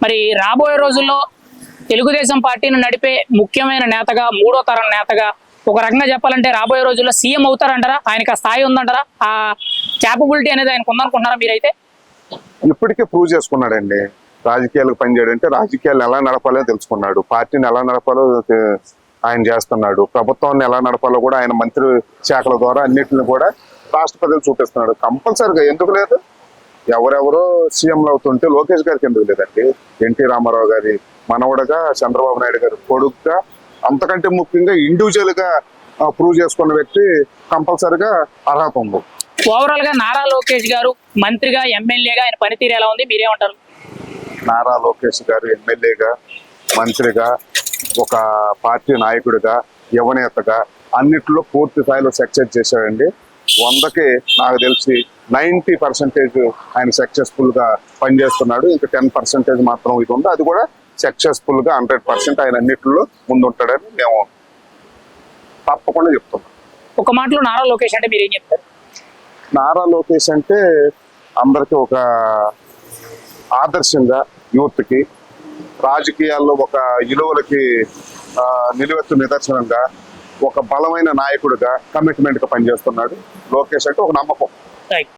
మరి రాబోయే రోజుల్లో తెలుగుదేశం పార్టీని నడిపే ముఖ్యమైన నేతగా, మూడో తరం నేతగా, ఒక రకంగా చెప్పాలంటే రాబోయే రోజుల్లో సీఎం అవుతారంటారా? ఆయనకు ఆ స్థాయి ఉందంటారా? ఆ క్యాపబిలిటీ అనేది ఆయనకు ఉందనుకుంటున్నారా మీరైతే? ఇప్పటికే ప్రూవ్ చేసుకున్నాడండి. రాజకీయాలకు పనిచేయడంటే రాజకీయాలు ఎలా నడపాలో తెలుసుకున్నాడు. పార్టీని ఎలా నడపాలో ఆయన చేస్తున్నాడు. ప్రభుత్వాన్ని ఎలా నడపాలో కూడా ఆయన మంత్రి శాఖల ద్వారా అన్నింటిని కూడా రాష్ట్ర ప్రజలు చూపిస్తున్నాడు. కంపల్సరిగా ఎందుకు లేదు? ఎవరెవరో సీఎంలు అవుతుంటే లోకేష్ గారికి ఎందుకు లేదండి? ఎన్టీ రామారావు గారి మనవడగా, చంద్రబాబు నాయుడు గారి కొడుకుగా, అంతకంటే ముఖ్యంగా ఇండివిజువల్ గా ప్రూవ్ చేసుకున్న వ్యక్తి కంపల్సరిగా అర్హత ఉంది. ఓవరాల్ గా నారా లోకేష్ గారు మంత్రిగా, ఎమ్మెల్యేగా ఆయన పనితీరు ఎలా ఉంది, మీరేమంటారు? నారా లోకేష్ గారు ఎమ్మెల్యేగా, మంత్రిగా, ఒక పార్టీ నాయకుడిగా, యువనేతగా అన్నిట్లో పూర్తి స్థాయిలో సక్సెస్ చేశాడండి. 100కి నాకు తెలిసి 90% ఆయన సక్సెస్ఫుల్ గా పనిచేస్తున్నాడు. ఇంకా 10% మాత్రం ఇది ఉంది. అది కూడా సక్సెస్ఫుల్ గా 100% ఆయన అన్నిట్లో ముందుంటాడని మేము తప్పకుండా చెప్తున్నాం. ఒక మాటలో నారా లోకేష్ అంటే మీరు ఏం చెప్తారు? నారా లోకేష్ అంటే అందరికి ఒక ఆదర్శంగా, యూత్కి రాజకీయాల్లో ఒక విలువలకి నిలువెత్తు నిదర్శనంగా, ఒక బలమైన నాయకుడిగా, కమిట్మెంట్ గా పనిచేస్తున్నాడు. లోకేష్ అంటే ఒక నమ్మకం. రైట్.